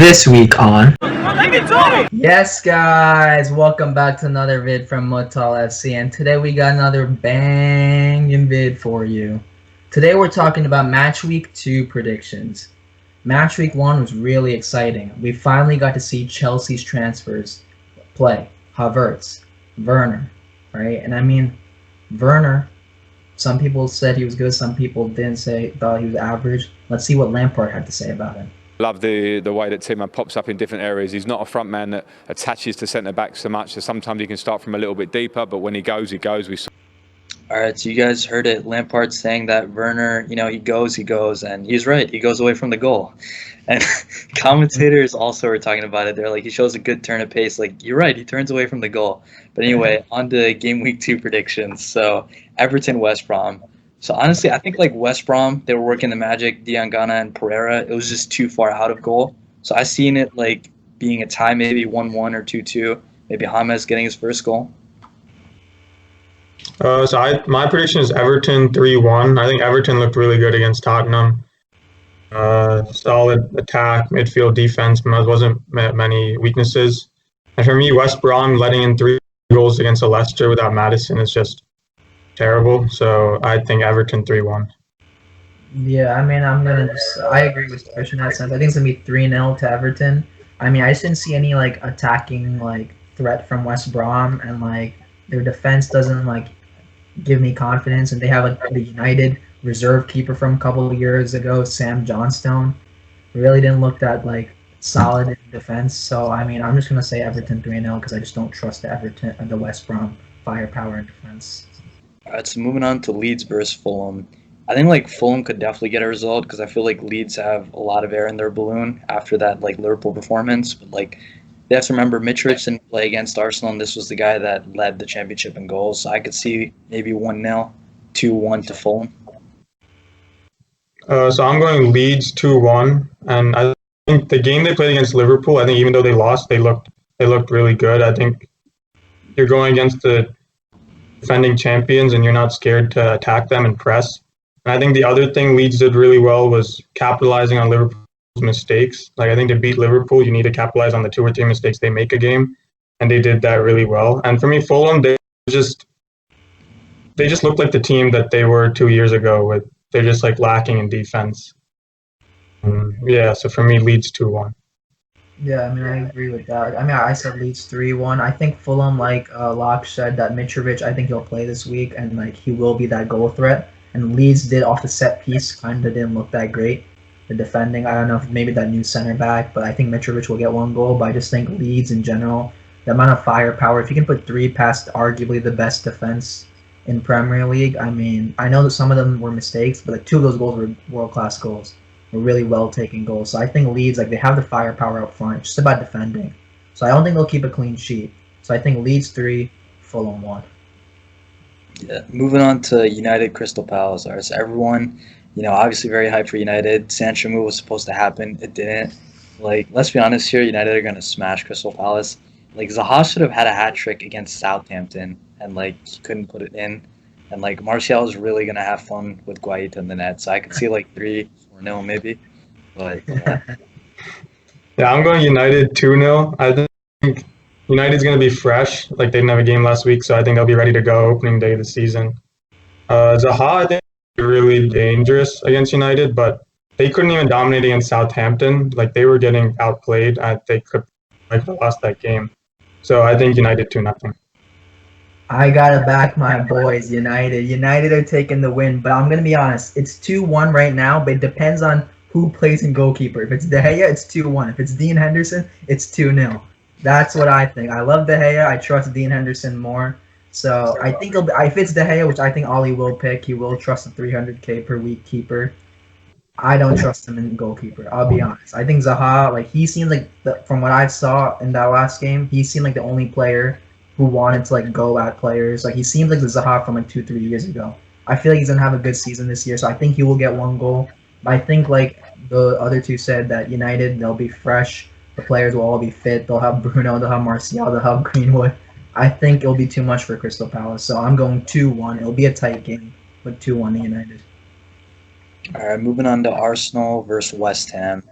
This week on. Yes, guys, welcome back to another vid from Mutal FC, and today we got another banging vid for you. Today we're talking about match week 2 predictions. Match week 1 was really exciting. We finally got to see Chelsea's transfers play. Havertz, Werner, right? And I mean, Werner, some people said he was good, some people thought he was average. Let's see what Lampard had to say about him. Love the way that Timo pops up in different areas. He's not a front man that attaches to centre back so much. So sometimes he can start from a little bit deeper, but when he goes, he goes. All right, so you guys heard it. Lampard saying that Werner, he goes, and he's right. He goes away from the goal. And commentators also are talking about it. They're like, he shows a good turn of pace. Like, you're right, he turns away from the goal. But anyway, on to game week 2 predictions. So Everton, West Brom. So honestly, I think like West Brom, they were working the magic, Diangana and Pereira. It was just too far out of goal. So I seen it like being a tie, maybe 1-1 or 2-2. Maybe James getting his first goal. My prediction is Everton 3-1. I think Everton looked really good against Tottenham. Solid attack, midfield, defense. There wasn't many weaknesses. And for me, West Brom letting in 3 goals against Leicester without Maddison is just terrible. So I think Everton 3-1. Yeah, I mean, I agree with Trish in that sense. I think it's going to be 3-0 to Everton. I mean, I just didn't see any, like, attacking, like, threat from West Brom, and, like, their defense doesn't, like, give me confidence, and they have, like, the United reserve keeper from a couple of years ago, Sam Johnstone. Really didn't look that, like, solid in defense. So, I mean, I'm just going to say Everton 3-0 because I just don't trust the West Brom firepower in defense. All right, so moving on to Leeds versus Fulham. I think like Fulham could definitely get a result because I feel like Leeds have a lot of air in their balloon after that like Liverpool performance. But like they have to remember Mitrovic didn't play against Arsenal, and this was the guy that led the championship in goals. So I could see maybe 1-0, 2-1 to Fulham. So I'm going Leeds 2-1, and I think the game they played against Liverpool, I think even though they lost, they looked really good. I think you're going against the defending champions and you're not scared to attack them and press. And I think the other thing Leeds did really well was capitalizing on Liverpool's mistakes. Like I think to beat Liverpool, you need to capitalize on the 2 or 3 mistakes they make a game, and they did that really well. And for me, Fulham, they just looked like the team that they were 2 years ago. They're just like lacking in defense. So for me, Leeds 2-1. Yeah, I mean, I agree with that. I mean, I said Leeds 3-1. I think Fulham, like Locke said, that Mitrovic, I think he'll play this week, and like he will be that goal threat. And Leeds did off the set piece, kind of didn't look that great. The defending, I don't know if maybe that new center back, but I think Mitrovic will get 1 goal. But I just think Leeds in general, the amount of firepower, if you can put 3 past arguably the best defense in Premier League, I mean, I know that some of them were mistakes, but like 2 of those goals were world-class goals. Were really well-taken goals. So I think Leeds, like they have the firepower up front. It's just about defending. So I don't think they'll keep a clean sheet. So I think Leeds 3, Fulham 1. Yeah, moving on to United Crystal Palace. All right, so everyone, obviously very hyped for United. Sancho move was supposed to happen. It didn't. Like, let's be honest here, United are going to smash Crystal Palace. Like, Zaha should have had a hat trick against Southampton, and, like, he couldn't put it in. And, like, Martial is really going to have fun with Guaita in the net. So I could see, like, 3-4-0 maybe. But, Yeah, I'm going United 2-0. I think United's going to be fresh. Like, they didn't have a game last week, so I think they'll be ready to go opening day of the season. Zaha, I think, is really dangerous against United, but they couldn't even dominate against Southampton. Like, they were getting outplayed. They could have lost that game. So I think United 2-0. I gotta back my boys, United. United are taking the win, but I'm gonna be honest. It's 2-1 right now, but it depends on who plays in goalkeeper. If it's De Gea, it's 2-1. If it's Dean Henderson, it's 2-0. That's what I think. I love De Gea. I trust Dean Henderson more. So I think if it's De Gea, which I think Ollie will pick, he will trust a 300K per week keeper. I don't trust him in goalkeeper. I'll be honest. I think Zaha, like he seemed like from what I saw in that last game, he seemed like the only player who wanted to like go at players. Like he seemed like the Zaha from like 2-3 years ago. I feel like he's gonna have a good season this year, so I think he will get 1 goal. But I think like the other 2 said that United, they'll be fresh. The players will all be fit. They'll have Bruno, they'll have Martial, they'll have Greenwood. I think it'll be too much for Crystal Palace, so I'm going 2-1. It'll be a tight game, but 2-1 to United. All right, moving on to Arsenal versus West Ham.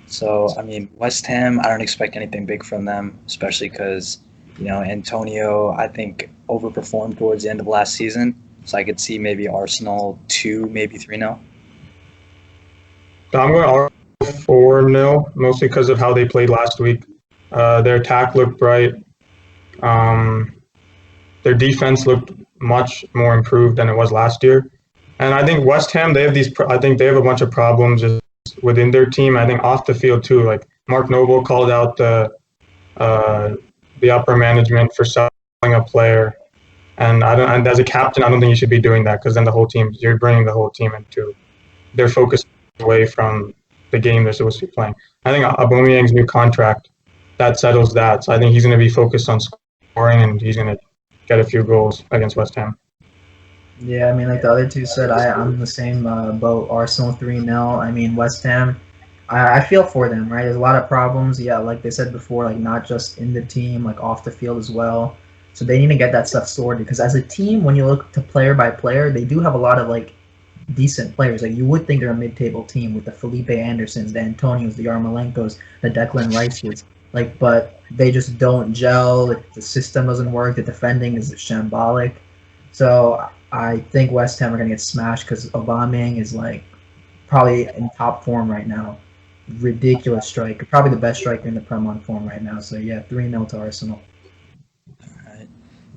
So, I mean, West Ham, I don't expect anything big from them, especially because, Antonio, I think, overperformed towards the end of last season. So I could see maybe Arsenal 2, maybe 3-0. So I'm going 4-0, mostly because of how they played last week. Their attack looked bright. Um, their defense looked much more improved than it was last year. And I think West Ham, they have I think they have a bunch of problems just within their team. I think off the field too. Like Mark Noble called out the upper management for selling a player, and and as a captain, I don't think you should be doing that because then you're bringing the whole team into their focus away from the game they're supposed to be playing. I think Aubameyang's new contract that settles that. So I think he's going to be focused on scoring and he's going to get a few goals against West Ham. Yeah, I mean, like the other two said, I'm in the same boat. Arsenal 3-0. I mean, West Ham, I feel for them, right? There's a lot of problems. Yeah, like they said before, like not just in the team, like off the field as well. So they need to get that stuff sorted because as a team, when you look to player by player, they do have a lot of like decent players. Like you would think they're a mid-table team with the Felipe Andersons, the Antonios, the Yarmolenkos, the Declan Rices. Like, but they just don't gel. The system doesn't work. The defending is shambolic. So I think West Ham are going to get smashed because Aubameyang is like probably in top form right now. Ridiculous striker. Probably the best striker in the Prem on form right now. So yeah, 3-0 to Arsenal. Right.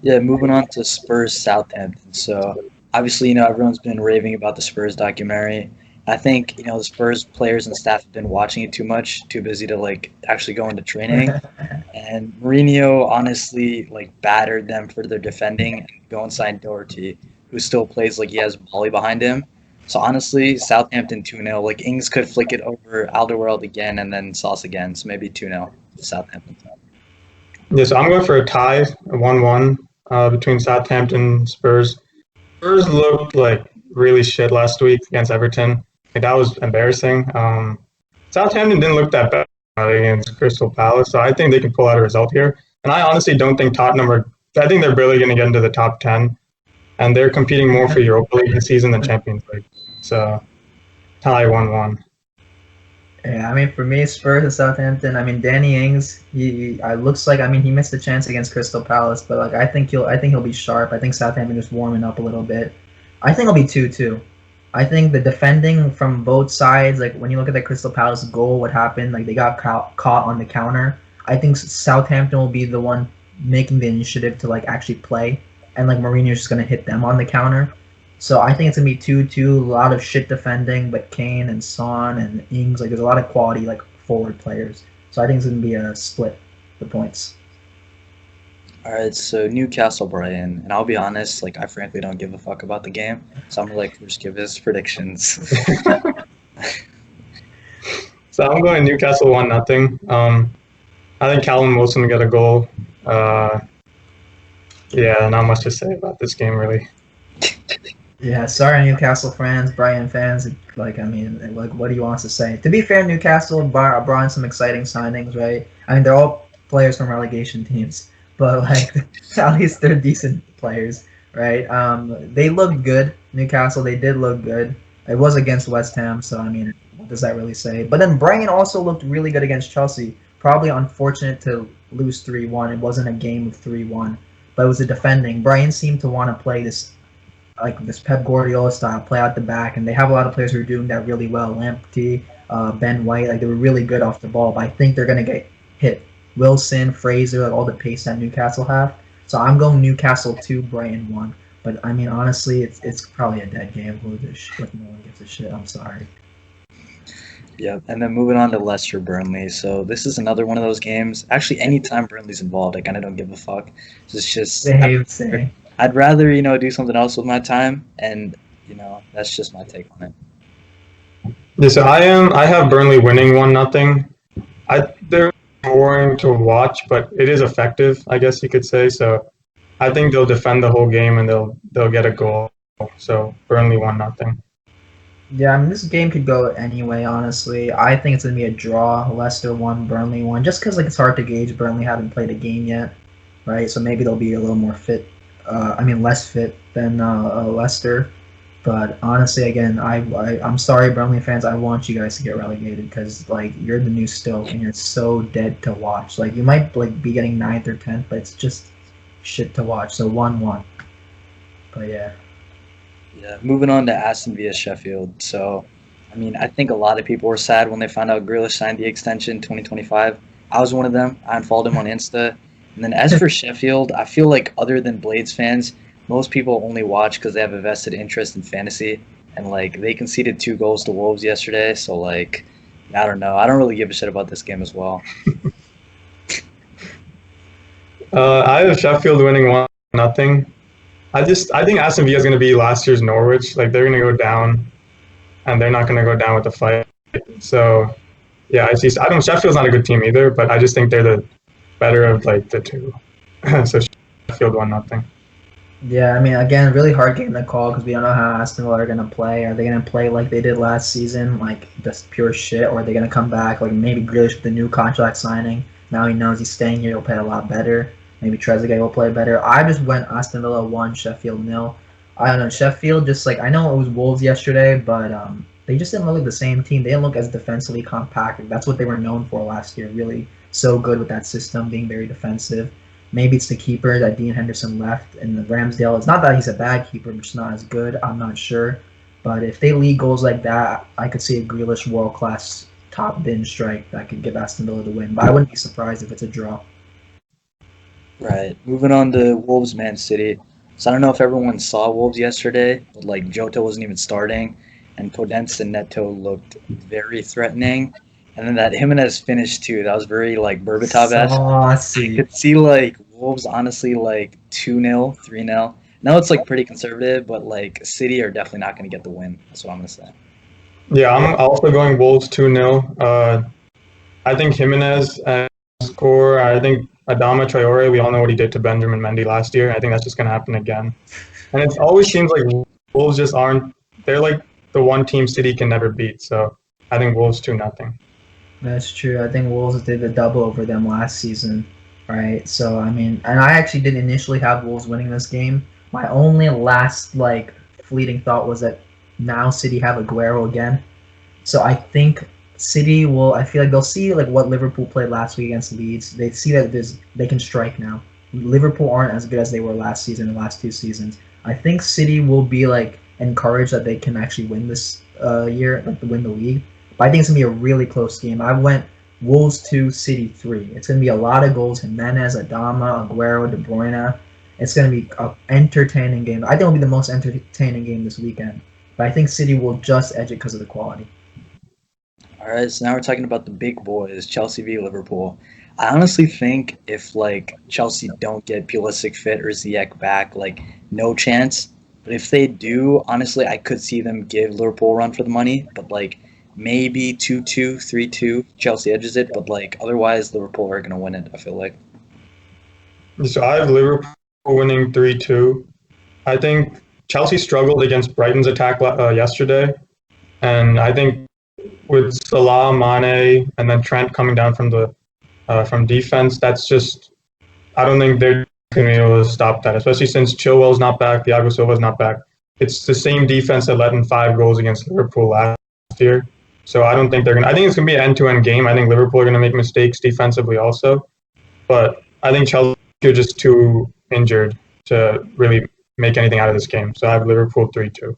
Yeah, moving on to Spurs Southampton. So obviously, everyone's been raving about the Spurs documentary. I think, the Spurs players and staff have been watching it too much, too busy to like actually go into training. And Mourinho honestly like battered them for their defending and go and sign Doherty, who still plays like he has Bolly behind him. So honestly, Southampton 2-0. Like Ings could flick it over Alderweireld again and then Sauce again. So maybe 2-0 to Southampton. Yeah, so I'm going for a tie, a 1-1 between Southampton and Spurs. Spurs looked like really shit last week against Everton. Like, that was embarrassing. Southampton didn't look that bad against Crystal Palace, so I think they can pull out a result here. And I honestly don't think I think they're barely going to get into the top 10. And they're competing more for Europa League this season than Champions League. So, tie 1-1. Yeah, I mean, for me, Spurs and Southampton. I mean, Danny Ings. He looks like. I mean, he missed a chance against Crystal Palace, but like I think he'll be sharp. I think Southampton just warming up a little bit. I think it'll be 2-2. I think the defending from both sides, like when you look at the Crystal Palace goal, what happened? Like they got caught on the counter. I think Southampton will be the one making the initiative to like actually play, and like Mourinho's just gonna hit them on the counter. So I think it's gonna be 2-2. A lot of shit defending, but Kane and Son and Ings, like there's a lot of quality like forward players. So I think it's gonna be a split the points. All right, so Newcastle Brighton, and I'll be honest, like I frankly don't give a fuck about the game, so I'm gonna like just give his predictions. So I'm going Newcastle 1-0. I think Callum Wilson will get a goal. Yeah, not much to say about this game really. Yeah, sorry Newcastle fans, Brighton fans. Like I mean, like what do you want us to say? To be fair, Newcastle brought in some exciting signings, right? I mean, they're all players from relegation teams. But like at least they're decent players, right? They looked good. Newcastle, they did look good. It was against West Ham, so I mean, what does that really say? But then Brighton also looked really good against Chelsea. Probably unfortunate to lose 3-1. It wasn't a game of 3-1, but it was a defending. Brighton seemed to want to play this Pep Guardiola style, play out the back, and they have a lot of players who are doing that really well. Lamptey, Ben White, like they were really good off the ball. But I think they're gonna get hit. Wilson, Fraser, like all the pace that Newcastle have. So I'm going Newcastle 2, Brighton 1. But I mean, honestly, it's probably a dead game. No one gives a shit. I'm sorry. Yeah, and then moving on to Leicester Burnley. So this is another one of those games. Actually, anytime Burnley's involved, I kind of don't give a fuck. It's just I'd rather do something else with my time, and that's just my take on it. Yeah, so I have Burnley winning 1-0. They're boring to watch, but it is effective, I guess you could say. So I think they'll defend the whole game and they'll get a goal. So Burnley 1-0. Yeah, I mean this game could go anyway. Honestly, I think it's gonna be a draw. Leicester 1, Burnley 1. Just because like it's hard to gauge. Burnley haven't played a game yet, right? So maybe they'll be a little more fit. Less fit than Leicester. But honestly, again, I'm sorry, Burnley fans. I want you guys to get relegated because like you're the new Stoke and you're so dead to watch. Like you might like be getting ninth or 10th, but it's just shit to watch. So 1-1. But yeah. Yeah, moving on to Aston Villa Sheffield. So, I mean, I think a lot of people were sad when they found out Grealish signed the extension 2025. I was one of them. I unfollowed him on Insta. And then as for Sheffield, I feel like other than Blades fans, most people only watch because they have a vested interest in fantasy. And like they conceded 2 goals to Wolves yesterday, so like I don't know. I don't really give a shit about this game as well. I have Sheffield winning 1-0. I think Aston Villa is going to be last year's Norwich. Like they're going to go down, and they're not going to go down with the fight. So yeah, I see. I don't. Sheffield's not a good team either, but I just think they're the better of like the two. So Sheffield 1-0. Yeah, I mean, again, really hard game to call because we don't know how Aston Villa are gonna play. Are they gonna play like they did last season, like just pure shit, or are they gonna come back like maybe Grealish with the new contract signing? Now he knows he's staying here, he'll play a lot better. Maybe Trezeguet will play better. I just went Aston Villa 1, Sheffield 0. I don't know, Sheffield just like I know it was Wolves yesterday, but they just didn't look like the same team. They didn't look as defensively compact. That's what they were known for last year. Really so good with that system, being very defensive. Maybe it's the keeper that Dean Henderson left, and the Ramsdale. It's not that he's a bad keeper, but just not as good. I'm not sure. But if they lead goals like that, I could see a Grealish world-class top bin strike that could give Aston Villa the win. But I wouldn't be surprised if it's a draw. Right. Moving on to Wolves Man City. So I don't know if everyone saw Wolves yesterday, but like Jota wasn't even starting, and Podence and Neto looked very threatening. And then that Jimenez finish too. That was very like Berbatov-esque. I Saucy. could see like Wolves honestly like 2-0, 3-0. Now it's like pretty conservative, but like City are definitely not going to get the win. That's what I'm going to say. Yeah, I'm also going Wolves 2-0. I think Jimenez score. I think Adama Traore. We all know what he did to Benjamin Mendy last year. I think that's just going to happen again. And it always seems like Wolves just aren't. They're like the one team City can never beat. So I think Wolves 2-0. That's true. I think Wolves did the double over them last season, right? So I mean, and I actually didn't initially have Wolves winning this game. My only last like fleeting thought was that now City have Aguero again. So I think City will. I feel like they'll see like what Liverpool played last week against Leeds. They see that they can strike now. Liverpool aren't as good as they were last season, the last 2 seasons. I think City will be like encouraged that they can actually win this year, like win the league. But I think it's gonna be a really close game. I went Wolves 2, City 3. It's gonna be a lot of goals. Jimenez, Adama, Aguero, De Bruyne. It's gonna be an entertaining game. I think it'll be the most entertaining game this weekend. But I think City will just edge it because of the quality. All right, so now we're talking about the big boys, Chelsea v Liverpool. I honestly think if like Chelsea don't get Pulisic fit or Ziyech back, like no chance. But if they do, honestly, I could see them give Liverpool a run for the money. But like maybe 2-2, 3-2, Chelsea edges it. But like otherwise, Liverpool are gonna win it. I feel like. So I have Liverpool winning 3-2. I think Chelsea struggled against Brighton's attack yesterday, and I think with Salah, Mane, and then Trent coming down from defense, that's just I don't think they're going to be able to stop that, especially since Chilwell's not back, Thiago Silva's not back. It's the same defense that let in 5 goals against Liverpool last year. So I don't think they're going to – I think it's going to be an end-to-end game. I think Liverpool are going to make mistakes defensively also. But I think Chelsea are just too injured to really make anything out of this game. So I have Liverpool 3-2.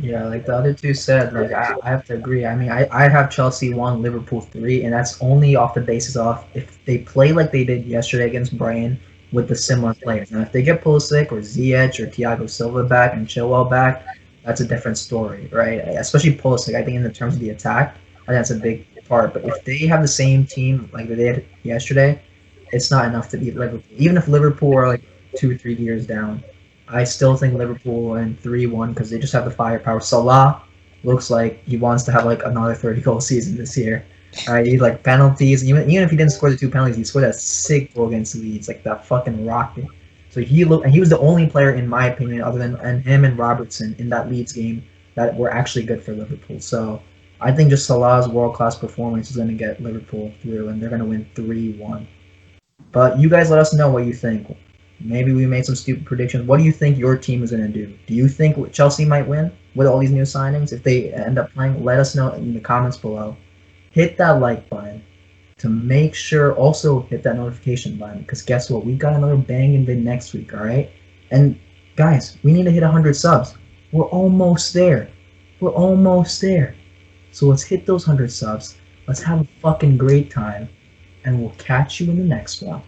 Yeah, like the other two said, like I have to agree. I mean, I have Chelsea 1, Liverpool 3, and that's only off the basis of if they play like they did yesterday against Brighton with the similar players. Now, if they get Pulisic or Ziyech or Thiago Silva back and Chilwell back, that's a different story, right? Especially Pulisic, I think in the terms of the attack, I think that's a big part. But if they have the same team like they did yesterday, it's not enough to beat Liverpool. Even if Liverpool are like 2, 3 years down. I still think Liverpool will win 3-1 because they just have the firepower. Salah looks like he wants to have like another 30-goal season this year. He like penalties. Even if he didn't score the 2 penalties, he scored that sick goal against Leeds, like that fucking rocket. So he was the only player, in my opinion, other than him and Robertson in that Leeds game that were actually good for Liverpool. So I think just Salah's world-class performance is going to get Liverpool through, and they're going to win 3-1. But you guys let us know what you think. Maybe we made some stupid predictions. What do you think your team is going to do? Do you think Chelsea might win with all these new signings? If they end up playing, let us know in the comments below. Hit that like button to make sure. Also hit that notification button, because guess what? We got another banging vid next week, all right? And guys, we need to hit 100 subs. We're almost there. We're almost there. So let's hit those 100 subs. Let's have a fucking great time. And we'll catch you in the next one.